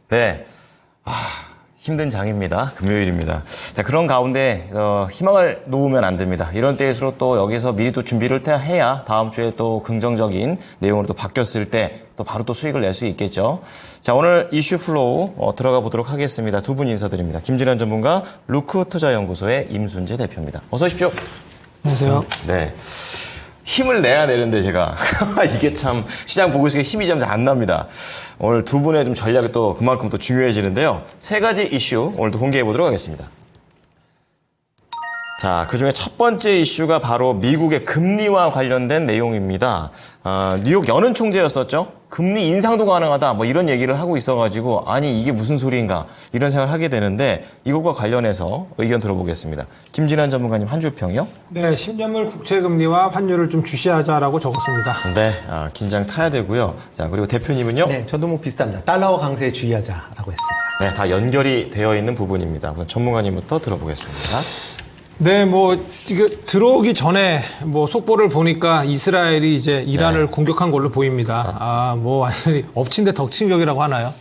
네. 힘든 장입니다. 금요일입니다. 자, 그런 가운데 희망을 놓으면 안 됩니다. 이런 때일수록 또 여기서 미리 또 준비를 해야 다음 주에 또 긍정적인 내용으로 또 바뀌었을 때 또 바로 또 수익을 낼 수 있겠죠. 자, 오늘 이슈 플로우 들어가 보도록 하겠습니다. 두 분 인사드립니다. 김진환 전문가, 루크 투자연구소의 임순재 대표입니다. 어서 오십시오. 안녕하세요. 네. 힘을 내야 되는데 제가 이게 참 시장 보고 있으니까 힘이 좀 안 납니다. 오늘 두 분의 좀 전략이 또 그만큼 또 중요해지는데요. 세 가지 이슈 오늘도 공개해 보도록 하겠습니다. 자, 그중에 첫 번째 이슈가 바로 미국의 금리와 관련된 내용입니다. 뉴욕 연은 총재였었죠. 금리 인상도 가능하다 뭐 이런 얘기를 하고 있어가지고 아니 이게 무슨 소리인가 이런 생각을 하게 되는데 이것과 관련해서 의견 들어보겠습니다. 김진환 전문가님 한 줄 평이요? 네, 10년물 국채금리와 환율을 좀 주시하자라고 적었습니다. 네, 긴장 타야 되고요. 자, 그리고 대표님은요? 네, 저도 뭐 비슷합니다. 달러와 강세에 주의하자라고 했습니다. 네, 다 연결이 되어 있는 부분입니다. 우선 전문가님부터 들어보겠습니다. 네, 뭐 이게 들어오기 전에 뭐 속보를 보니까 이스라엘이 이제 이란을 공격한 걸로 보입니다. 뭐 완전히 엎친 데 덮친 격이라고 하나요?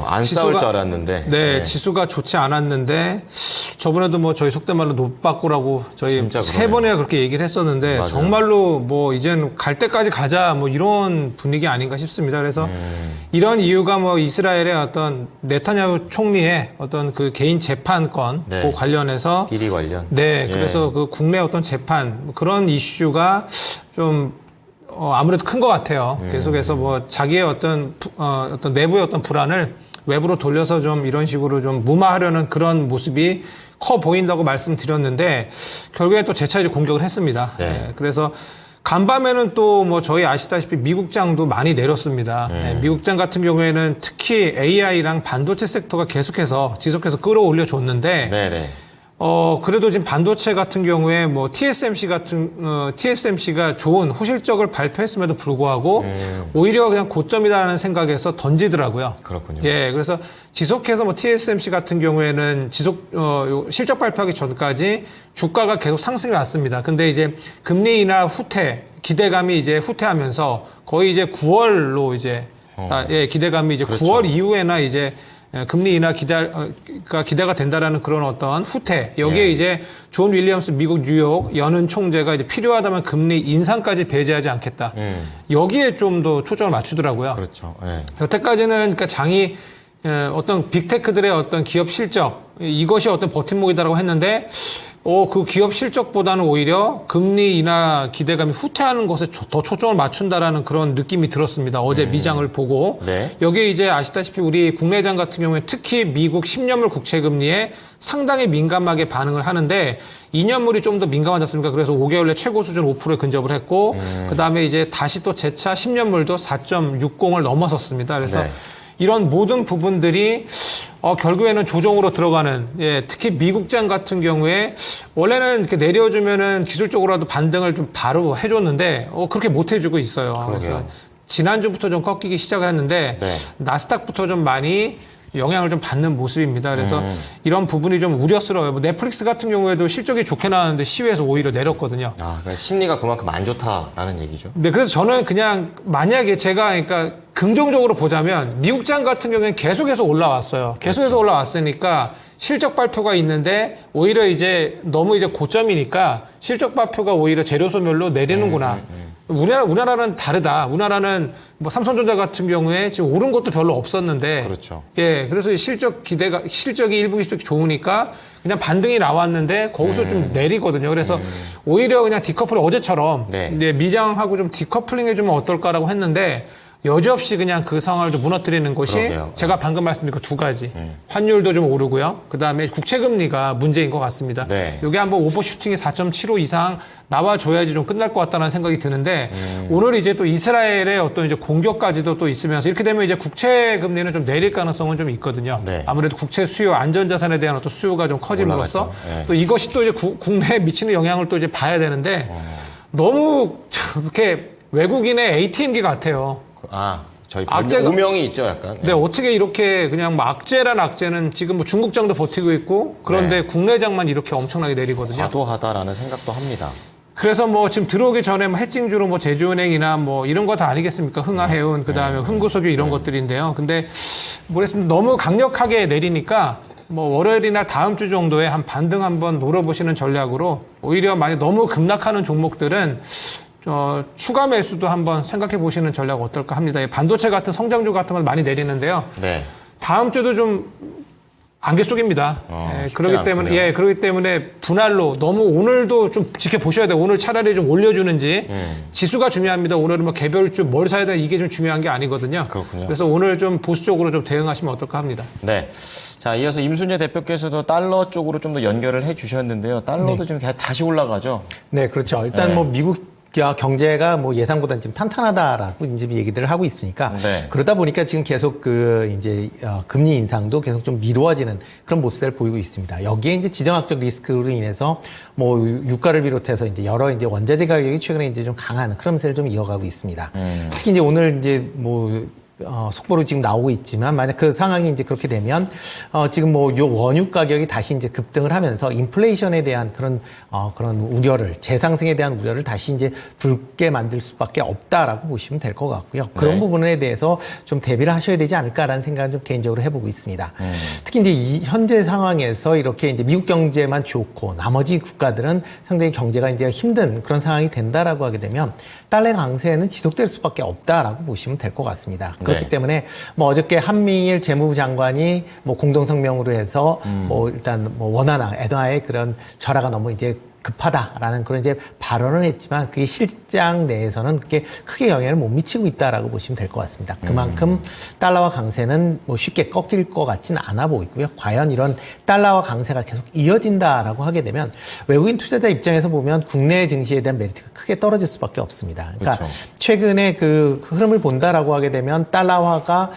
안 싸울 줄 알았는데. 네, 지수가 좋지 않았는데 저번에도 뭐 저희 속된 말로 노빠꾸라고 저희 진짜 세 그러네요. 번이나 그렇게 얘기를 했었는데 맞아요. 정말로 뭐 이제는 갈 때까지 가자 뭐 이런 분위기 아닌가 싶습니다. 그래서 이런 이유가 뭐 이스라엘의 어떤 네타냐후 총리의 어떤 그 개인 재판권 네. 그 관련해서 비리 관련. 네, 예. 그래서 그 국내 어떤 재판 뭐 그런 이슈가 좀 아무래도 큰 것 같아요. 계속해서 뭐 자기의 어떤 내부의 어떤 불안을 외부로 돌려서 좀 이런 식으로 좀 무마하려는 그런 모습이 커 보인다고 말씀드렸는데 결국에 또 재차 공격을 했습니다. 네. 네, 그래서 간밤에는 또 뭐 저희 아시다시피 미국장도 많이 내렸습니다. 네, 미국장 같은 경우에는 특히 AI랑 반도체 섹터가 지속해서 끌어올려 줬는데 네네. 그래도 지금 반도체 같은 경우에 뭐 TSMC가 좋은 호실적을 발표했음에도 불구하고 오히려 그냥 고점이다라는 생각에서 던지더라고요. 그렇군요. 예, 그래서 지속해서 뭐 TSMC 같은 경우에는 실적 발표하기 전까지 주가가 계속 상승해 왔습니다. 근데 이제 금리 인하 기대감이 이제 후퇴하면서 거의 이제 9월로 이제 기대감이 이제 그렇죠. 9월 이후에나 이제 금리 인하 기대가 된다라는 그런 어떤 후퇴. 여기에 이제 존 윌리엄스 미국 뉴욕 연은 총재가 이제 필요하다면 금리 인상까지 배제하지 않겠다. 여기에 좀 더 초점을 맞추더라고요. 그렇죠. 네. 여태까지는 그러니까 장이 어떤 빅테크들의 어떤 기업 실적 이것이 어떤 버팀목이다라고 했는데 그 기업 실적보다는 오히려 금리 인하 기대감이 후퇴하는 것에 더 초점을 맞춘다라는 그런 느낌이 들었습니다. 어제 미장을 보고. 네. 여기에 이제 아시다시피 우리 국내장 같은 경우에 특히 미국 10년물 국채 금리에 상당히 민감하게 반응을 하는데 2년물이 좀 더 민감하지 않습니까? 그래서 5개월 내 최고 수준 5%에 근접을 했고 그다음에 이제 다시 또 재차 10년물도 4.60을 넘어섰습니다. 그래서 네. 이런 모든 부분들이 결국에는 조정으로 들어가는 특히 미국장 같은 경우에 원래는 이렇게 내려주면은 기술적으로라도 반등을 좀 바로 해줬는데 그렇게 못 해주고 있어요. 그러게요. 그래서 지난주부터 좀 꺾이기 시작을 했는데 네. 나스닥부터 좀 많이 영향을 좀 받는 모습입니다. 그래서 이런 부분이 좀 우려스러워요. 뭐 넷플릭스 같은 경우에도 실적이 좋게 나왔는데 시외에서 오히려 내렸거든요. 그러니까 심리가 그만큼 안 좋다라는 얘기죠. 네, 그래서 저는 그냥 만약에 제가 그러니까 긍정적으로 보자면 미국장 같은 경우에는 계속해서 올라왔어요. 계속해서 올라왔으니까 실적 발표가 있는데 오히려 이제 너무 이제 고점이니까 실적 발표가 오히려 재료 소멸로 내리는구나. 우리나라는 다르다. 우리나라는 뭐 삼성전자 같은 경우에 지금 오른 것도 별로 없었는데. 그렇죠. 예, 그래서 실적이 1분기 실적이 좋으니까 그냥 반등이 나왔는데 거기서 좀 내리거든요. 그래서 오히려 그냥 디커플링 어제처럼 네. 이제 미장하고 좀 디커플링 해주면 어떨까라고 했는데 여지없이 그냥 그 상황을 좀 무너뜨리는 것이 그러게요. 제가 방금 말씀드린 그 두 가지. 환율도 좀 오르고요. 그다음에 국채금리가 문제인 것 같습니다. 네. 여기 한번 오버슈팅이 4.75 이상 나와줘야지 좀 끝날 것 같다는 생각이 드는데 오늘 이제 또 이스라엘의 어떤 이제 공격까지도 또 있으면서 이렇게 되면 이제 국채금리는 좀 내릴 가능성은 좀 있거든요. 네. 아무래도 국채 수요, 안전자산에 대한 어떤 수요가 좀 커짐으로써 올라갔죠. 네. 또 이것이 또 이제 국내에 미치는 영향을 또 이제 봐야 되는데 너무 이렇게 외국인의 ATM기 같아요. 저희 악재가- 오명이 있죠, 약간. 네, 어떻게 이렇게 그냥 뭐 악재란 악재는 지금 뭐 중국장도 버티고 있고 그런데 국내장만 이렇게 엄청나게 내리거든요. 과도하다라는 생각도 합니다. 그래서 뭐 지금 들어오기 전에 뭐 해칭주로 뭐 제주은행이나 뭐 이런 거 다 아니겠습니까? 흥하해운, 그 다음에 흥구석유 이런 것들인데요. 근데 모르겠습니다. 너무 강력하게 내리니까 뭐 월요일이나 다음 주 정도에 한 반등 한번 노려보시는 전략으로 오히려 만약 너무 급락하는 종목들은 추가 매수도 한번 생각해 보시는 전략 어떨까 합니다. 이 반도체 같은 성장주 같은 걸 많이 내리는데요. 네. 다음 주도 좀 안개 속입니다. 그렇기 때문에 분할로 너무 오늘도 좀 지켜보셔야 돼요. 오늘 차라리 좀 올려주는지 지수가 중요합니다. 오늘은 뭐 개별주 뭘 사야 돼 이게 좀 중요한 게 아니거든요. 그렇군요. 그래서 오늘 좀 보수적으로 좀 대응하시면 어떨까 합니다. 네. 자, 이어서 임순재 대표께서도 달러 쪽으로 좀 더 연결을 해 주셨는데요. 달러도 지금 다시 올라가죠. 네, 그렇죠. 일단 뭐 미국 경제가 뭐 예상보다는 지금 탄탄하다라고 이제 얘기들을 하고 있으니까 네. 그러다 보니까 지금 계속 금리 인상도 계속 좀 미뤄지는 그런 모습을 보이고 있습니다. 여기에 이제 지정학적 리스크로 인해서 뭐 유가를 비롯해서 이제 여러 이제 원자재 가격이 최근에 이제 좀 강한 흐름세를 좀 이어가고 있습니다. 특히 이제 오늘 이제 속보로 지금 나오고 있지만 만약 그 상황이 이제 그렇게 되면 지금 뭐 요 원유 가격이 다시 이제 급등을 하면서 인플레이션에 대한 그런 우려를 재상승에 대한 우려를 다시 이제 붉게 만들 수밖에 없다라고 보시면 될 것 같고요. 그런 네. 부분에 대해서 좀 대비를 하셔야 되지 않을까라는 생각을 좀 개인적으로 해보고 있습니다. 특히 이제 이 현재 상황에서 이렇게 이제 미국 경제만 좋고 나머지 국가들은 상당히 경제가 이제 힘든 그런 상황이 된다라고 하게 되면 달러 강세는 지속될 수밖에 없다라고 보시면 될 것 같습니다. 그렇기 네. 때문에 뭐 어저께 한미일 재무부 장관이 뭐 공동 성명으로 해서 뭐 일단 뭐 원화나 엔화의 그런 절하가 너무 이제 급하다라는 그런 이제 발언을 했지만 그게 실장 내에서는 그렇게 크게 영향을 못 미치고 있다라고 보시면 될 것 같습니다. 그만큼 달러화 강세는 뭐 쉽게 꺾일 것 같지는 않아 보이고요. 과연 이런 달러화 강세가 계속 이어진다라고 하게 되면 외국인 투자자 입장에서 보면 국내 증시에 대한 메리트가 크게 떨어질 수밖에 없습니다. 그러니까 그렇죠. 최근에 그 흐름을 본다라고 하게 되면 달러화가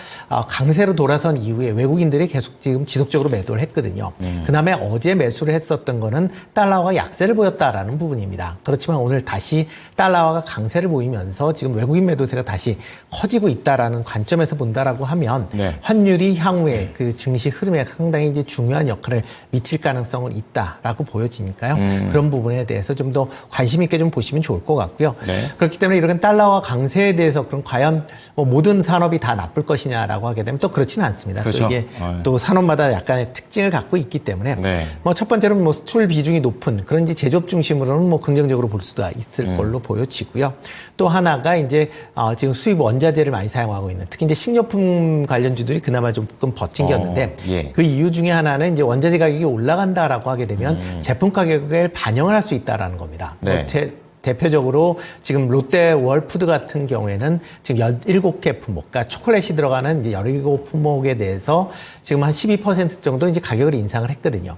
강세로 돌아선 이후에 외국인들이 계속 지금 지속적으로 매도를 했거든요. 그다음에 어제 매수를 했었던 거는 달러화가 약세를 보였다라는 부분입니다. 그렇지만 오늘 다시 달러화가 강세를 보이면서 지금 외국인 매도세가 다시 커지고 있다라는 관점에서 본다라고 하면 네. 환율이 향후에 그 증시 흐름에 상당히 이제 중요한 역할을 미칠 가능성은 있다라고 보여지니까요. 그런 부분에 대해서 좀 더 관심 있게 좀 보시면 좋을 것 같고요. 네. 그렇기 때문에 이런 달러화 강세에 대해서 그럼 과연 뭐 모든 산업이 다 나쁠 것이냐라고 하게 되면 또 그렇지는 않습니다. 그렇죠. 또 이게 또 산업마다 약간의 특징을 갖고 있기 때문에 네. 뭐 첫 번째로는 뭐 수출 비중이 높은 그런 이제 제조업 중심으로는 뭐 긍정적으로 볼 수도 있을 걸로 보여지고요. 또 하나가 이제 지금 수입 원자재를 많이 사용하고 있는 특히 이제 식료품 관련주들이 그나마 조금 버틴 게 였는데 예. 그 이유 중에 하나는 이제 원자재 가격이 올라간다라고 하게 되면 제품 가격을 반영을 할 수 있다라는 겁니다. 네. 대표적으로 지금 롯데 월푸드 같은 경우에는 지금 17개 품목, 그러니까 초콜릿이 들어가는 이제 17품목에 대해서 지금 한 12% 정도 이제 가격을 인상을 했거든요.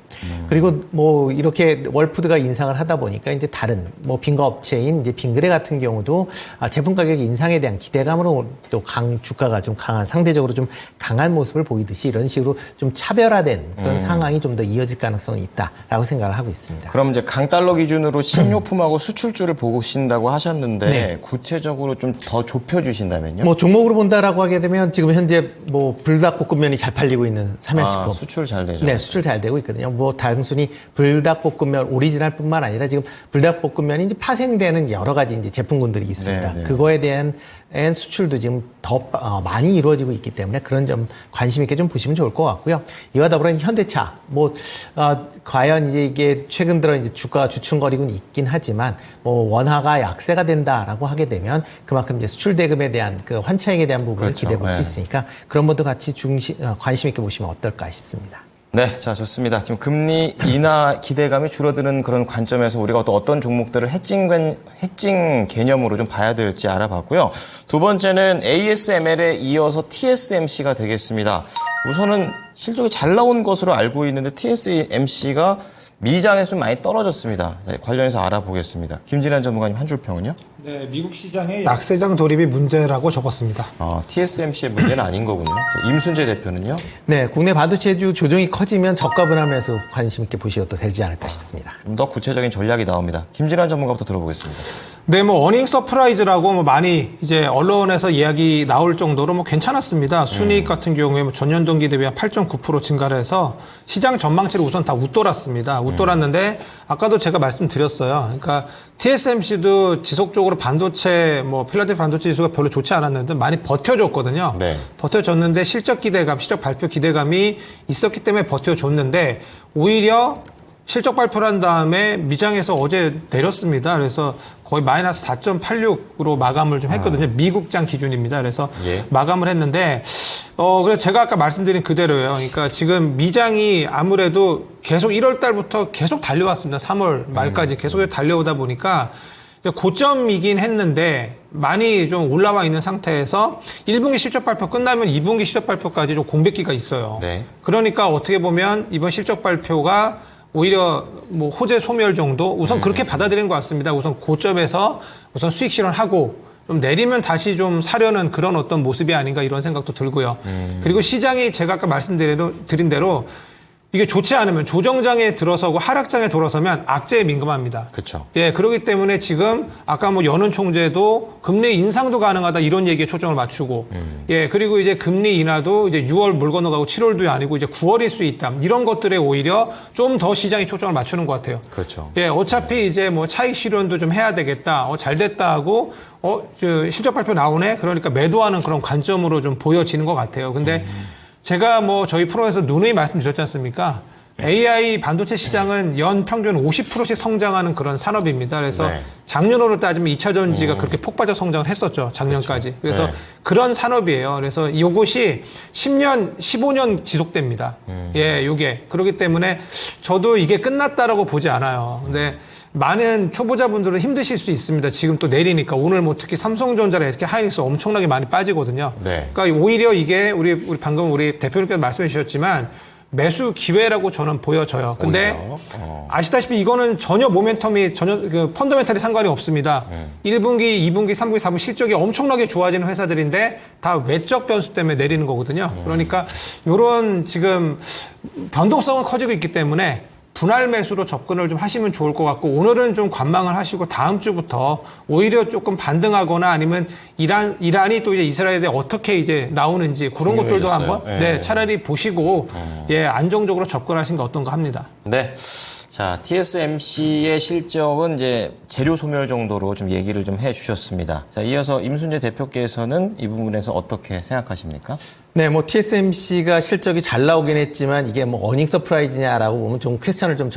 그리고 뭐 이렇게 월푸드가 인상을 하다 보니까 이제 다른 뭐 빙과 업체인 이제 빙그레 같은 경우도 제품 가격 인상에 대한 기대감으로 또 주가가 좀 강한, 상대적으로 좀 강한 모습을 보이듯이 이런 식으로 좀 차별화된 그런 상황이 좀 더 이어질 가능성이 있다라고 생각을 하고 있습니다. 그럼 이제 강달러 기준으로 식료품하고 수출주를 보신다고 하셨는데 네. 구체적으로 좀 더 좁혀주신다면요? 뭐 종목으로 본다라고 하게 되면 지금 현재 뭐 불닭볶음면이 잘 팔리고 있는 삼양식품. 수출 잘 되죠. 네, 수출 잘 되고 있거든요. 뭐 단순히 불닭볶음면 오리지널뿐만 아니라 지금 불닭볶음면이 이제 파생되는 여러 가지 이제 제품군들이 있습니다. 네, 네. 그거에 대한 수출도 지금 더 많이 이루어지고 있기 때문에 그런 점 관심 있게 좀 보시면 좋을 것 같고요. 이와 더불어 현대차 과연 이제 이게 최근 들어 이제 주가가 주춤거리고 있긴 하지만 뭐 원화가 약세가 된다라고 하게 되면 그만큼 이제 수출 대금에 대한 그 환차익에 대한 부분을 그렇죠. 기대해 볼 수 네. 있으니까 그런 것도 같이 관심 있게 보시면 어떨까 싶습니다. 네, 자, 좋습니다. 지금 금리 인하 기대감이 줄어드는 그런 관점에서 우리가 또 어떤 종목들을 해칭 개념으로 좀 봐야 될지 알아봤고요. 두 번째는 ASML에 이어서 TSMC가 되겠습니다. 우선은 실적이 잘 나온 것으로 알고 있는데 TSMC가 미장에서 좀 많이 떨어졌습니다. 자, 관련해서 알아보겠습니다. 김진환 전문가님 한 줄 평은요? 네, 미국 시장의 약세장 돌입이 문제라고 적었습니다. TSMC의 문제는 아닌 거군요. 자, 임순재 대표는요? 네, 국내 반도체주 조정이 커지면 저가 분할매수 관심 있게 보셔도 되지 않을까 싶습니다. 좀 더 구체적인 전략이 나옵니다. 김진환 전문가부터 들어보겠습니다. 네, 뭐 어닝 서프라이즈라고 뭐 많이 이제 언론에서 이야기 나올 정도로 뭐 괜찮았습니다. 순이익 같은 경우에 뭐 전년 동기 대비 한 8.9% 증가를 해서 시장 전망치를 우선 다 웃돌았습니다. 웃돌았는데 아까도 제가 말씀드렸어요. 그러니까 TSMC도 지속적으로 반도체 뭐 필라델피아 반도체 지수가 별로 좋지 않았는데 많이 버텨줬거든요. 네. 버텨줬는데 실적 기대감, 실적 발표 기대감이 있었기 때문에 버텨줬는데 오히려 실적 발표를 한 다음에 미장에서 어제 내렸습니다. 그래서 거의 마이너스 4.86으로 마감을 좀 했거든요. 미국장 기준입니다. 그래서 예. 마감을 했는데, 그래서 제가 아까 말씀드린 그대로예요. 그러니까 지금 미장이 아무래도 계속 1월 달부터 계속 달려왔습니다. 3월 말까지 계속 달려오다 보니까 고점이긴 했는데 많이 좀 올라와 있는 상태에서 1분기 실적 발표 끝나면 2분기 실적 발표까지 좀 공백기가 있어요. 네. 그러니까 어떻게 보면 이번 실적 발표가 오히려 뭐 호재 소멸 정도 우선 그렇게 받아들인 것 같습니다. 우선 고점에서 우선 수익 실현하고 좀 내리면 다시 좀 사려는 그런 어떤 모습이 아닌가 이런 생각도 들고요. 그리고 시장이 제가 아까 말씀드린 대로 이게 좋지 않으면 조정장에 들어서고 하락장에 돌아서면 악재에 민감합니다. 그렇죠. 예, 그렇기 때문에 지금 아까 뭐 연은 총재도 금리 인상도 가능하다 이런 얘기에 초점을 맞추고 예, 그리고 이제 금리 인하도 이제 6월 물 건너가고 7월도 아니고 이제 9월일 수 있다. 이런 것들에 오히려 좀 더 시장이 초점을 맞추는 것 같아요. 그렇죠. 예, 어차피 이제 뭐 차익 실현도 좀 해야 되겠다. 잘 됐다 하고 저 실적 발표 나오네. 그러니까 매도하는 그런 관점으로 좀 보여지는 것 같아요. 근데 제가 뭐 저희 프로에서 누누이 말씀드렸지 않습니까? AI 반도체 시장은 연 평균 50%씩 성장하는 그런 산업입니다. 그래서 네. 작년으로 따지면 2차 전지가 그렇게 폭발적 성장을 했었죠. 작년까지. 그래서 네. 그런 산업이에요. 그래서 이것이 10년, 15년 지속됩니다. 예, 요게. 그렇기 때문에 저도 이게 끝났다라고 보지 않아요. 근데 많은 초보자분들은 힘드실 수 있습니다. 지금 또 내리니까 오늘 뭐 특히 삼성전자랑 SK 하이닉스 엄청나게 많이 빠지거든요. 네. 그러니까 오히려 이게 우리 방금 우리 대표님께서 말씀해 주셨지만 매수 기회라고 저는 보여져요. 근데 아시다시피 이거는 전혀 모멘텀이 전혀 그 펀더멘탈이 상관이 없습니다. 1분기, 2분기, 3분기, 4분기 실적이 엄청나게 좋아지는 회사들인데 다 외적 변수 때문에 내리는 거거든요. 그러니까 이런 지금 변동성은 커지고 있기 때문에 분할 매수로 접근을 좀 하시면 좋을 것 같고 오늘은 좀 관망을 하시고 다음 주부터 오히려 조금 반등하거나 아니면 이란이 또 이제 이스라엘에 어떻게 이제 나오는지 그런 것들도 중요해졌어요. 한번 네. 차라리 보시고 예, 안정적으로 접근하신 게 어떤가 합니다. 네. 자, TSMC의 실적은 이제 재료 소멸 정도로 좀 얘기를 좀 해주셨습니다. 자, 이어서 임순재 대표께서는 이 부분에서 어떻게 생각하십니까? 네, 뭐 TSMC가 실적이 잘 나오긴 했지만 이게 뭐 어닝 서프라이즈냐라고 보면 좀 퀘스천을 좀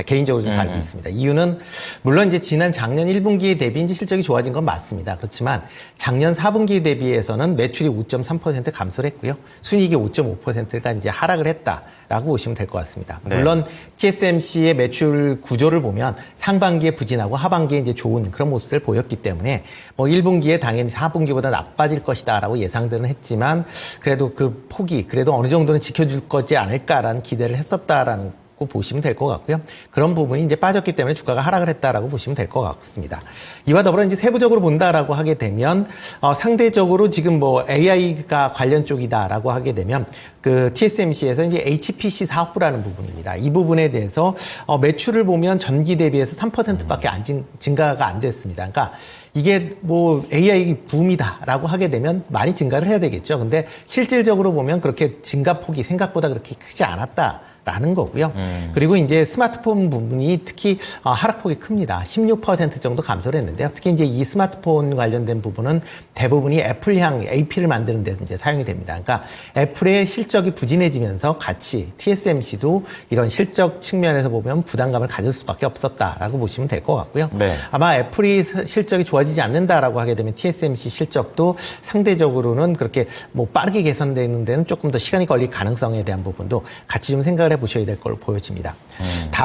개인적으로 좀 달고 있습니다. 이유는 물론 이제 지난 작년 1분기에 대비 이제 실적이 좋아진 건 맞습니다. 그렇지만 작년 4분기 대비해서는 매출이 5.3% 감소를 했고요. 순이익이 5.5%가 이제 하락을 했다라고 보시면 될 것 같습니다. 네. 물론 TSMC의 매출 구조를 보면 상반기에 부진하고 하반기에 이제 좋은 그런 모습을 보였기 때문에 뭐 1분기에 당연히 4분기보다 나빠질 것이다라고 예상들은 했지만 그래도 그 폭이 그래도 어느 정도는 지켜줄 거지 않을까라는 기대를 했었다라는 거 보시면 될 것 같고요. 그런 부분이 이제 빠졌기 때문에 주가가 하락을 했다라고 보시면 될 것 같습니다. 이와 더불어 이제 세부적으로 본다라고 하게 되면 상대적으로 지금 뭐 AI가 관련 쪽이다라고 하게 되면 그 TSMC에서 이제 HPC 사업부라는 부분입니다. 이 부분에 대해서 매출을 보면 전기 대비해서 3%밖에 증가가 안 됐습니다. 그러니까 이게 뭐 AI 붐이다라고 하게 되면 많이 증가를 해야 되겠죠. 근데 실질적으로 보면 그렇게 증가 폭이 생각보다 그렇게 크지 않았다. 라는 거고요. 그리고 이제 스마트폰 부분이 특히 하락폭이 큽니다. 16% 정도 감소를 했는데요. 특히 이제 이 스마트폰 관련된 부분은 대부분이 애플향 AP를 만드는 데 이제 사용이 됩니다. 그러니까 애플의 실적이 부진해지면서 같이 TSMC도 이런 실적 측면에서 보면 부담감을 가질 수밖에 없었다라고 보시면 될 것 같고요. 네. 아마 애플이 실적이 좋아지지 않는다라고 하게 되면 TSMC 실적도 상대적으로는 그렇게 뭐 빠르게 개선되는 데는 조금 더 시간이 걸릴 가능성에 대한 부분도 같이 좀 생각을 해보셔야 될 걸로 보여집니다.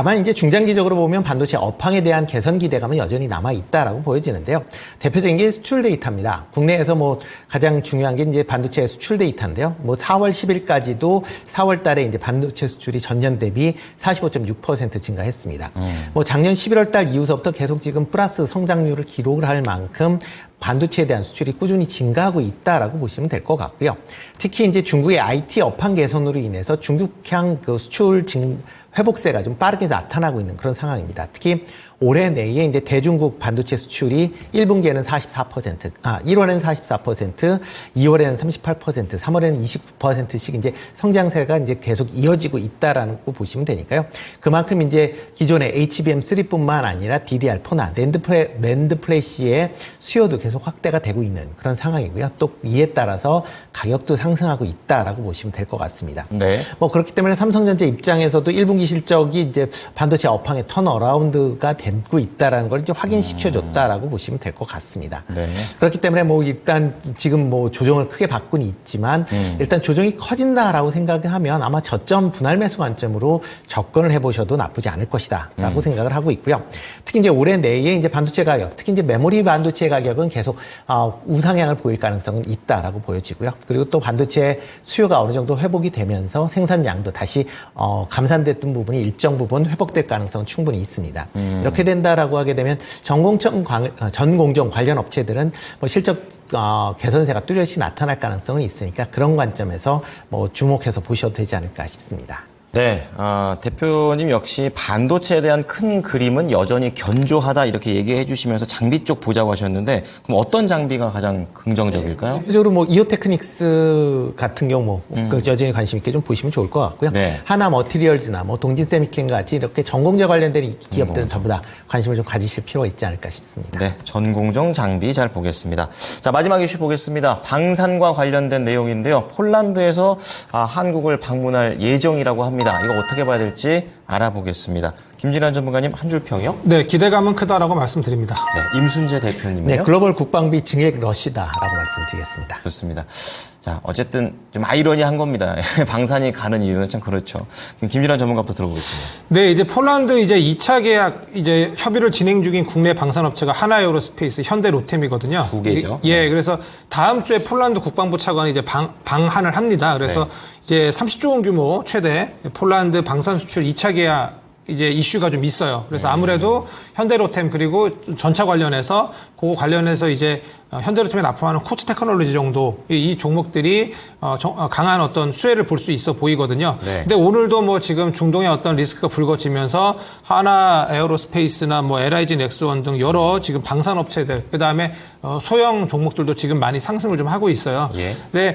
다만 이제 중장기적으로 보면 반도체 업황에 대한 개선 기대감은 여전히 남아 있다라고 보여지는데요. 대표적인 게 수출 데이터입니다. 국내에서 뭐 가장 중요한 게 이제 반도체 수출 데이터인데요. 뭐 4월 10일까지도 4월 달에 이제 반도체 수출이 전년 대비 45.6% 증가했습니다. 뭐 작년 11월 달 이후서부터 계속 지금 플러스 성장률을 기록을 할 만큼 반도체에 대한 수출이 꾸준히 증가하고 있다라고 보시면 될 것 같고요. 특히 이제 중국의 IT 업황 개선으로 인해서 중국향 그 수출 회복세가 좀 빠르게 나타나고 있는 그런 상황입니다. 특히 올해 내에 이제 대중국 반도체 수출이 1분기에는 44%, 1월에는 44%, 2월에는 38%, 3월에는 29%씩 이제 성장세가 이제 계속 이어지고 있다라는 거 보시면 되니까요. 그만큼 이제 기존의 HBM3뿐만 아니라 DDR4나 낸드 플래시의 수요도 계속 확대가 되고 있는 그런 상황이고요. 또 이에 따라서 가격도 상승하고 있다라고 보시면 될 것 같습니다. 네. 뭐 그렇기 때문에 삼성전자 입장에서도 1분기 실적이 이제 반도체 업황의 턴어라운드가 되고 있다라는 걸 이제 확인시켜줬다라고 보시면 될 것 같습니다. 네. 그렇기 때문에 뭐 일단 지금 뭐 조정을 크게 받고는 있지만 일단 조정이 커진다라고 생각을 하면 아마 저점 분할 매수 관점으로 접근을 해보셔도 나쁘지 않을 것이다라고 생각을 하고 있고요. 특히 이제 올해 내에 이제 반도체 가격, 특히 이제 메모리 반도체 가격은 계속 우상향을 보일 가능성은 있다라고 보여지고요. 그리고 또 반도체 수요가 어느 정도 회복이 되면서 생산량도 다시 감산됐던 부분이 일정 부분 회복될 가능성은 충분히 있습니다. 이렇게 된다라고 하게 되면 전공정 관련 업체들은 뭐 실적 개선세가 뚜렷이 나타날 가능성은 있으니까 그런 관점에서 뭐 주목해서 보셔도 되지 않을까 싶습니다. 네, 대표님 역시 반도체에 대한 큰 그림은 여전히 견조하다 이렇게 얘기해 주시면서 장비 쪽 보자고 하셨는데 그럼 어떤 장비가 가장 긍정적일까요? 대표적으로 뭐 이오테크닉스 같은 경우 그 여전히 관심 있게 좀 보시면 좋을 것 같고요. 네. 하나 머티리얼즈나 뭐 동진 세미캔 같이 이렇게 전공제 관련된 이 기업들은 전부 다 관심을 좀 가지실 필요가 있지 않을까 싶습니다. 네, 전공정 장비 잘 보겠습니다. 자, 마지막 이슈 보겠습니다. 방산과 관련된 내용인데요. 폴란드에서 한국을 방문할 예정이라고 합니다. 이거 어떻게 봐야 될지 알아보겠습니다. 김진환 전문가님 한 줄 평이요? 네, 기대감은 크다라고 말씀드립니다. 네, 임순재 대표님이요. 네, 글로벌 국방비 증액 러시다라고 말씀드리겠습니다. 좋습니다. 자, 어쨌든 좀 아이러니한 겁니다. 방산이 가는 이유는 참 그렇죠. 김진환 전문가부터 들어보겠습니다. 네, 이제 폴란드 이제 2차 계약 이제 협의를 진행 중인 국내 방산업체가 하나에어로스페이스, 현대 로템이거든요. 두 개죠. 예, 그래서 다음 주에 폴란드 국방부 차관이 이제 방한을 합니다. 그래서 네. 이제 30조 원 규모 최대 폴란드 방산 수출 2차 계약 이제 이슈가 좀 있어요. 그래서 아무래도 현대로템 그리고 전차 관련해서 그거 관련해서 이제 현대로템에 납품하는 코츠 테크놀로지 정도 이 종목들이 강한 어떤 수혜를 볼 수 있어 보이거든요. 네. 근데 오늘도 뭐 지금 중동의 어떤 리스크가 불거지면서 하나 에어로스페이스나 뭐 LIG 넥스원 등 여러 지금 방산업체들 그다음에 소형 종목들도 지금 많이 상승을 좀 하고 있어요. 예. 근데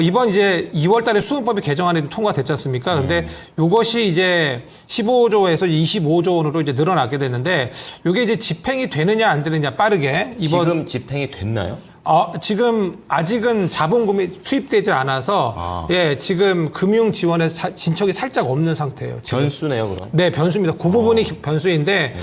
이번 이제 2월 달에 수은법이 개정안이 통과됐지 않습니까? 근데 이것이 이제 15조에서 25조 원으로 이제 늘어나게 되는데 이게 이제 집행이 되느냐 안 되느냐 빠르게 이번 지금 집행이 됐나요? 지금 아직은 자본금이 투입되지 않아서 예, 지금 금융 지원에서 진척이 살짝 없는 상태예요. 지금. 변수네요, 그럼. 네, 변수입니다. 그 부분이 변수인데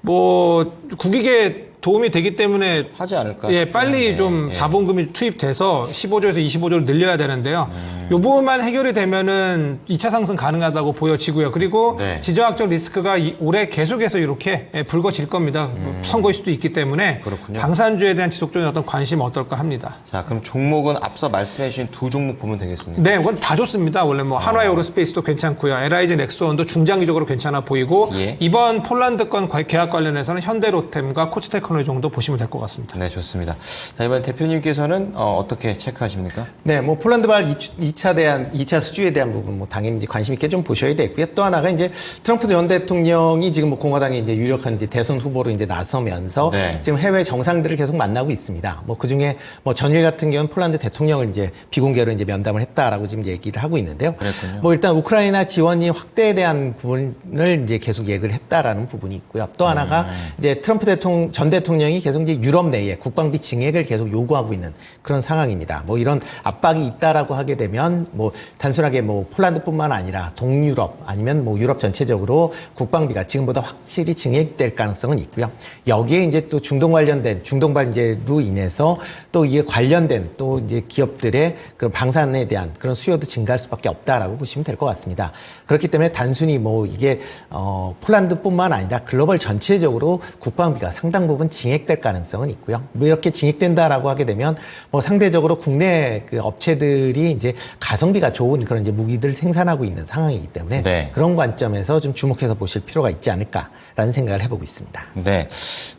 뭐 국익에 도움이 되기 때문에 하지 않을까 예, 싶긴 빨리 한데. 좀 예. 자본금이 투입돼서 15조에서 25조로 늘려야 되는데요. 이 부분만 해결이 되면은 2차 상승 가능하다고 보여지고요. 그리고 네. 지정학적 리스크가 올해 계속해서 이렇게 불거질 겁니다. 선거일 수도 있기 때문에 그렇군요. 방산주에 대한 지속적인 어떤 관심 어떨까 합니다. 자, 그럼 종목은 앞서 말씀해 주신 두 종목 보면 되겠습니까? 네, 그건 다 좋습니다. 원래 뭐 한화에어로스페이스도 괜찮고요. LIG 넥스원도 중장기적으로 괜찮아 보이고 예. 이번 폴란드 건 계약 관련해서는 현대로템과 코치 테크놀로지 정도 보시면 될 것 같습니다. 네, 좋습니다. 자, 이번 대표님께서는 어떻게 체크하십니까? 네, 뭐 폴란드발 2차 수주에 대한 부분 뭐 당연히 이제 관심 있게 좀 보셔야 되고요. 또 하나가 이제 트럼프 전 대통령이 지금 뭐 공화당의 이제 유력한 이제 대선 후보로 이제 나서면서 네. 지금 해외 정상들을 계속 만나고 있습니다. 뭐 그 중에 뭐 전일 같은 경우는 폴란드 대통령을 이제 비공개로 이제 면담을 했다라고 지금 얘기를 하고 있는데요. 그랬군요. 뭐 일단 우크라이나 지원이 확대에 대한 부분을 이제 계속 얘기를 했다라는 부분이 있고요. 또 하나가 이제 전 대통령이 계속 이제 유럽 내에 국방비 증액을 계속 요구하고 있는 그런 상황입니다. 뭐 이런 압박이 있다라고 하게 되면 뭐 단순하게 뭐 폴란드뿐만 아니라 동유럽 아니면 뭐 유럽 전체적으로 국방비가 지금보다 확실히 증액될 가능성은 있고요. 여기에 이제 또 중동 관련된 중동 발제로 인해서 또 이에 관련된 또 이제 기업들의 그런 방산에 대한 그런 수요도 증가할 수밖에 없다라고 보시면 될 것 같습니다. 그렇기 때문에 단순히 뭐 이게 폴란드뿐만 아니라 글로벌 전체적으로 국방비가 상당 부분 증액될 가능성은 있고요. 뭐 이렇게 증액된다라고 하게 되면 뭐 상대적으로 국내 그 업체들이 이제 가성비가 좋은 그런 이제 무기들을 생산하고 있는 상황이기 때문에 네. 그런 관점에서 좀 주목해서 보실 필요가 있지 않을까라는 생각을 해보고 있습니다. 네.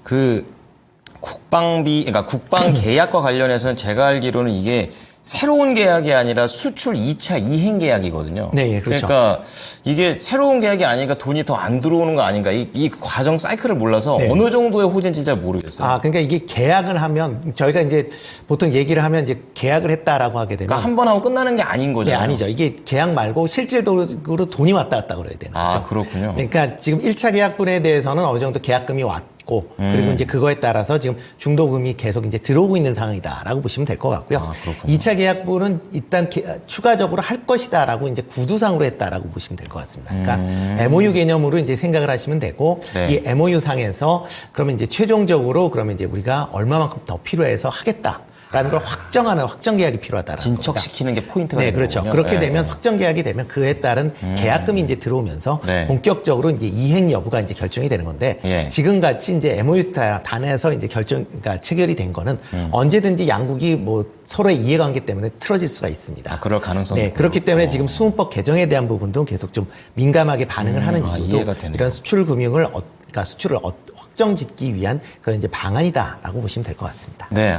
그러니까 국방 계약과 관련해서는 제가 알기로는 이게 새로운 계약이 아니라 수출 2차 이행 계약이거든요. 네, 그렇죠. 그러니까 이게 새로운 계약이 아니니까 돈이 더 안 들어오는 거 아닌가. 이 과정 사이클을 몰라서 네. 어느 정도의 호재인지 잘 모르겠어요. 아, 그러니까 이게 계약을 하면 저희가 이제 보통 얘기를 하면 이제 계약을 했다라고 하게 되면 그러니까 한 번 하고 끝나는 게 아닌 네, 거잖아요. 아니죠. 이게 계약 말고 실질적으로 돈이 왔다 갔다 그래야 되는 거죠. 아, 그렇군요. 그러니까 지금 1차 계약분에 대해서는 어느 정도 계약금이 왔고 그리고 이제 그거에 따라서 지금 중도금이 계속 이제 들어오고 있는 상황이다라고 보시면 될 것 같고요. 아, 그렇군요. 2차 계약분은 일단 추가적으로 할 것이다라고 이제 구두상으로 했다라고 보시면 될 것 같습니다. 그러니까 MOU 개념으로 이제 생각을 하시면 되고 네. 이 MOU 상에서 그러면 이제 최종적으로 그러면 이제 우리가 얼마만큼 더 필요해서 하겠다. 라는 걸 확정하는 확정 계약이 필요하다라는 겁니다. 진척시키는 게 포인트가 네, 되는 그렇죠. 거군요. 그렇게 네. 되면 확정 계약이 되면 그에 따른 계약금이 이제 들어오면서 네. 본격적으로 이제 이행 여부가 이제 결정이 되는 건데 예. 지금 같이 이제 MOU 단에서 이제 그러니까 체결이 된 거는 언제든지 양국이 뭐 서로의 이해관계 때문에 틀어질 수가 있습니다. 아, 그럴 가능성이 네, 있군요. 그렇기 때문에 지금 수문법 개정에 대한 부분도 계속 좀 민감하게 반응을 하는 이유도 이해가 되네요. 이런 수출 금융을 그러니까 수출을 확정 짓기 위한 그런 이제 방안이다라고 보시면 될 것 같습니다. 네.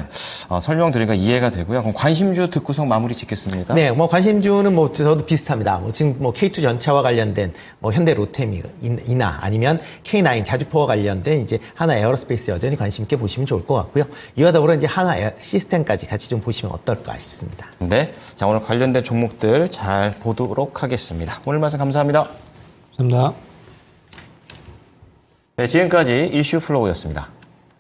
설명 드리니까 이해가 되고요. 그럼 관심주 듣고서 마무리 짓겠습니다. 네, 뭐 관심주는 뭐 저도 비슷합니다. 뭐 지금 뭐 K2 전차와 관련된 뭐 현대 로템이나 아니면 K9 자주포와 관련된 이제 하나 에어로스페이스 여전히 관심 있게 보시면 좋을 것 같고요. 이와 더불어 이제 하나 시스템까지 같이 좀 보시면 어떨까 싶습니다. 네. 자, 오늘 관련된 종목들 잘 보도록 하겠습니다. 오늘 말씀 감사합니다. 감사합니다. 네, 지금까지 이슈 플로우였습니다.